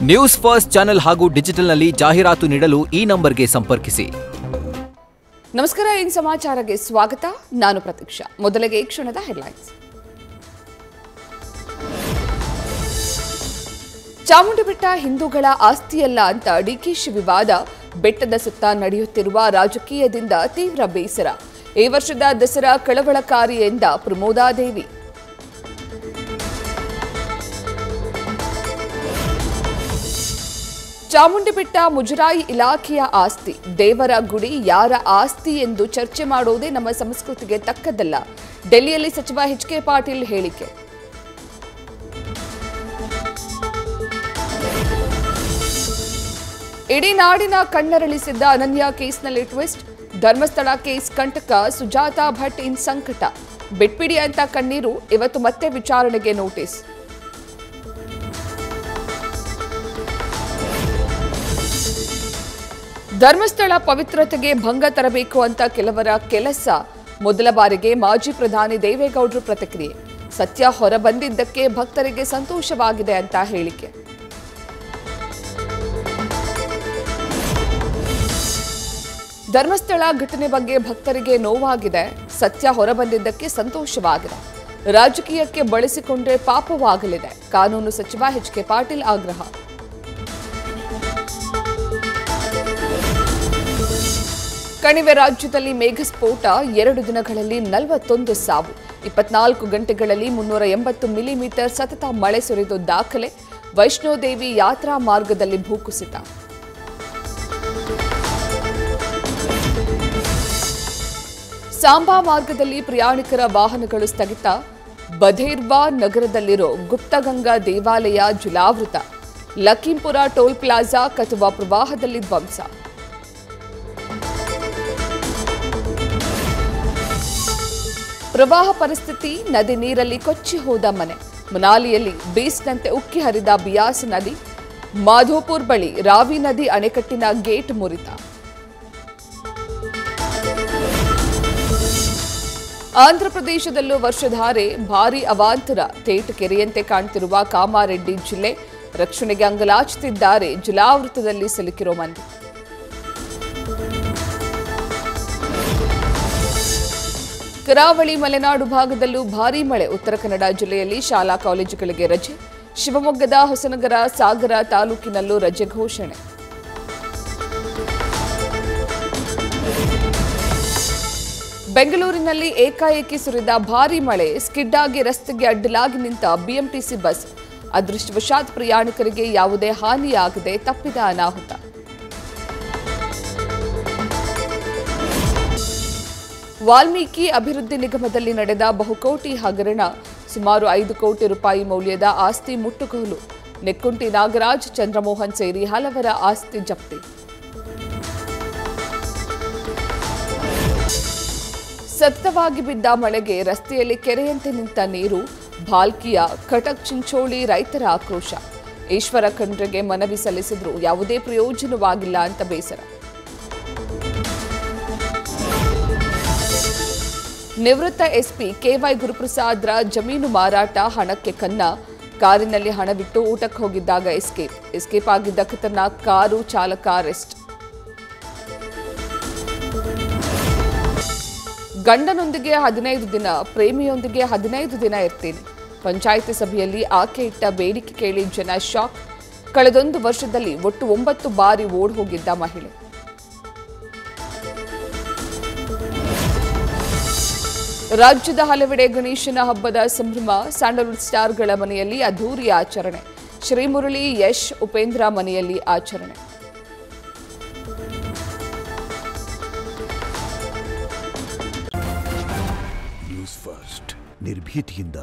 News first channel ಹಾಗೂ ಡಿಜಿಟಲ್ನಲ್ಲಿ ಜಾಹೀರಾತು ನೀಡಲು ಈ ನಂಬರ್ಗೆ ಸಂಪರ್ಕಿಸಿ. ನಮಸ್ಕಾರ, ಇನ್ ಸಮಾಚಾರಕ್ಕೆ ಸ್ವಾಗತ. ನಾನು ಪ್ರತೀಕ್ಷಾ. ಮೊದಲಿಗೆ ಈ ಕ್ಷಣದ ಹೆಡ್ಲೈನ್ಸ್. ಚಾಮುಂಡಿ ಬೆಟ್ಟ ಹಿಂದೂಗಳ ಆಸ್ತಿಯಲ್ಲ ಅಂತ ಡಿಕೆಶಿ ವಿವಾದ. ಬೆಟ್ಟದ ಸುತ್ತ ನಡೆಯುತ್ತಿರುವ ರಾಜಕೀಯದಿಂದ ತೀವ್ರ ಬೇಸರ. ಈ ವರ್ಷದ ದಸರಾ ಕಳವಳಕಾರಿ ಎಂದ ಪ್ರಮೋದಾದೇವಿ. ಚಾಮುಂಡಿ ಬೆಟ್ಟ ಮುಜರಾಯಿ ಇಲಾಖೆಯ ಆಸ್ತಿ. ದೇವರ ಗುಡಿ ಯಾರ ಆಸ್ತಿ ಎಂದು ಚರ್ಚೆ ಮಾಡೋದೇ ನಮ್ಮ ಸಂಸ್ಕೃತಿಗೆ ತಕ್ಕದಲ್ಲ. ಡೆಲ್ಲಿಯಲ್ಲಿ ಸಚಿವ ಎಚ್.ಕೆ. ಪಾಟೀಲ್ ಹೇಳಿಕೆ. ಇಡೀ ನಾಡಿನ ಕಣ್ಣರಳಿಸಿದ್ದ ಅನನ್ಯ ಕೇಸ್ನಲ್ಲಿ ಟ್ವಿಸ್ಟ್. ಧರ್ಮಸ್ಥಳ ಕೇಸ್ ಕಂಟಕ ಸುಜಾತಾ ಭಟ್ ಇನ್ ಸಂಕಟ. ಬಿಟ್ಬಿಡಿ ಅಂತ ಕಣ್ಣೀರು. ಇವತ್ತು ಮತ್ತೆ ವಿಚಾರಣೆಗೆ ನೋಟಿಸ್. ಧರ್ಮಸ್ಥಳ ಪವಿತ್ರತೆಗೆ ಭಂಗ ತರಬೇಕು ಅಂತ ಕೆಲವರ ಕೆಲಸ. ಮೊದಲ ಬಾರಿಗೆ ಮಾಜಿ ಪ್ರಧಾನಿ ದೇವೇಗೌಡರು ಪ್ರತಿಕ್ರಿಯೆ. ಸತ್ಯ ಹೊರಬಂದಿದ್ದಕ್ಕೆ ಭಕ್ತರಿಗೆ ಸಂತೋಷವಾಗಿದೆ ಅಂತ ಹೇಳಿಕೆ. ಧರ್ಮಸ್ಥಳ ಘಟನೆ ಬಗ್ಗೆ ಭಕ್ತರಿಗೆ ನೋವಾಗಿದೆ. ಸತ್ಯ ಹೊರಬಂದಿದ್ದಕ್ಕೆ ಸಂತೋಷವಾಗಿದೆ. ರಾಜಕೀಯಕ್ಕೆ ಬಳಸಿಕೊಂಡ್ರೆ ಪಾಪವಾಗಲಿದೆ. ಕಾನೂನು ಸಚಿವ ಎಚ್.ಕೆ. ಪಾಟೀಲ್ ಆಗ್ರಹ. ಕಣಿವೆ ರಾಜ್ಯದಲ್ಲಿ ಮೇಘಸ್ಫೋಟ. 2 ದಿನಗಳಲ್ಲಿ 41 ಸಾವು. 24 ಗಂಟೆಗಳಲ್ಲಿ 380 ಮಿಲಿಮೀಟರ್ ಸತತ ಮಳೆ ಸುರಿದು ದಾಖಲೆ. ವೈಷ್ಣೋದೇವಿ ಯಾತ್ರಾ ಮಾರ್ಗದಲ್ಲಿ ಭೂಕುಸಿತ. ಸಾಂಬಾ ಮಾರ್ಗದಲ್ಲಿ ಪ್ರಯಾಣಿಕರ ವಾಹನಗಳು ಸ್ಥಗಿತ. ಬಧೇರ್ವಾ ನಗರದಲ್ಲಿರೋ ಗುಪ್ತಗಂಗಾ ದೇವಾಲಯ ಜಲಾವೃತ. ಲಖೀಂಪುರ ಟೋಲ್ ಪ್ಲಾಜಾ ಕತುವಾ ಪ್ರವಾಹದಲ್ಲಿ ಧ್ವಂಸ. ಪ್ರವಾಹ ಪರಿಸ್ಥಿತಿ. ನದಿ ನೀರಲ್ಲಿ ಕೊಚ್ಚಿ ಹೋದ ಮನೆ. ಮನಾಲಿಯಲ್ಲಿ ಬೀಸ್ನಂತೆ ಉಕ್ಕಿ ಹರಿದ ಬಿಯಾಸ್ ನದಿ. ಮಾಧೋಪುರ್ ಬಳಿ ರಾವಿ ನದಿ ಅಣೆಕಟ್ಟಿನ ಗೇಟ್ ಮುರಿತ. ಆಂಧ್ರಪ್ರದೇಶದಲ್ಲೂ ವರ್ಷಧಾರೆ. ಭಾರೀ ಅವಾಂತರ. ತೇಟು ಕೆರೆಯಂತೆ ಕಾಣ್ತಿರುವ ಕಾಮಾರೆಡ್ಡಿ ಜಿಲ್ಲೆ. ರಕ್ಷಣೆಗೆ ಅಂಗಲಾಚುತ್ತಿದ್ದಾರೆ ಜಲಾವೃತದಲ್ಲಿ ಸಿಲುಕಿರೋ ಮಂದಿ. ಕರಾವಳಿ ಮಲೆನಾಡು ಭಾಗದಲ್ಲೂ ಭಾರೀ ಮಳೆ. ಉತ್ತರ ಕನ್ನಡ ಜಿಲ್ಲೆಯಲ್ಲಿ ಶಾಲಾ ಕಾಲೇಜುಗಳಿಗೆ ರಜೆ. ಶಿವಮೊಗ್ಗದ ಹೊಸನಗರ ಸಾಗರ ತಾಲೂಕಿನಲ್ಲೂ ರಜೆ ಘೋಷಣೆ. ಬೆಂಗಳೂರಿನಲ್ಲಿ ಏಕಾಏಕಿ ಸುರಿದ ಭಾರೀ ಮಳೆ. ಸ್ಕಿಡ್ ಆಗಿ ರಸ್ತೆಗೆ ಅಡ್ಡಲಾಗಿ ನಿಂತ ಬಿಎಂಟಿಸಿ ಬಸ್. ಅದೃಷ್ಟವಶಾತ್ ಪ್ರಯಾಣಿಕರಿಗೆ ಯಾವುದೇ ಹಾನಿಯಾಗದೆ ತಪ್ಪಿದ ಅನಾಹುತ. ವಾಲ್ಮೀಕಿ ಅಭಿವೃದ್ಧಿ ನಿಗಮದಲ್ಲಿ ನಡೆದ ಬಹುಕೋಟಿ ಹಗರಣ. ಸುಮಾರು 5 ಕೋಟಿ ರೂಪಾಯಿ ಮೌಲ್ಯದ ಆಸ್ತಿ ಮುಟ್ಟುಗೋಲು. ನೆಕ್ಕುಂಟಿ ನಾಗರಾಜ್, ಚಂದ್ರಮೋಹನ್ ಸೇರಿ ಹಲವರ ಆಸ್ತಿ ಜಪ್ತಿ. ಸತತವಾಗಿ ಬಿದ್ದ ಮಳೆಗೆ ರಸ್ತೆಯಲ್ಲಿ ಕೆರೆಯಂತೆ ನಿಂತ ನೀರು. ಭಾಲ್ಕಿಯ ಕಟಕ್ ಚಿಂಚೋಳಿ ರೈತರ ಆಕ್ರೋಶ. ಈಶ್ವರ ಖಂಡ್ರೆಗೆ ಮನವಿ ಸಲ್ಲಿಸಿದ್ರು ಯಾವುದೇ ಪ್ರಯೋಜನವಾಗಿಲ್ಲ ಅಂತ ಬೇಸರ. ನಿವೃತ್ತ ಎಸ್ಪಿ ಕೆವೈ ಗುರುಪ್ರಸಾದ್ರ ಜಮೀನು ಮಾರಾಟ. ಹಣಕ್ಕೆ ಕನ್ನ. ಕಾರಿನಲ್ಲಿ ಹಣವಿಟ್ಟು ಊಟಕ್ಕೆ ಹೋಗಿದ್ದಾಗ ಎಸ್ಕೇಪ್ ಆಗಿದ್ದ ಖತರ್ನಾಕ್ ಕಾರು ಚಾಲಕ ಅರೆಸ್ಟ್. ಗಂಡನೊಂದಿಗೆ 15 ದಿನ, ಪ್ರೇಮಿಯೊಂದಿಗೆ 15 ದಿನ ಇರ್ತೀನಿ. ಪಂಚಾಯಿತಿ ಸಭೆಯಲ್ಲಿ ಆಕೆ ಇಟ್ಟ ಬೇಡಿಕೆ ಕೇಳಿ ಜನ ಶಾಕ್. ಕಳೆದೊಂದು ವರ್ಷದಲ್ಲಿ ಒಟ್ಟು 9 ಬಾರಿ ಓಡ್ ಹೋಗಿದ್ದ ಮಹಿಳೆ. ರಾಜ್ಯದ ಹಲವೆಡೆ ಗಣೇಶನ ಹಬ್ಬದ ಸಂಭ್ರಮ. ಸ್ಯಾಂಡಲ್ವುಡ್ ಸ್ಟಾರ್ಗಳ ಮನೆಯಲ್ಲಿ ಅದ್ಧೂರಿ ಆಚರಣೆ. ಶ್ರೀಮುರಳಿ, ಯಶ್, ಉಪೇಂದ್ರ ಮನೆಯಲ್ಲಿ ಆಚರಣೆ. ನ್ಯೂಸ್ ಫಸ್ಟ್, ನಿರ್ಭೀತಿಯಿಂದ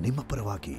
ನಿಮ್ಮ ಪರವಾಗಿ.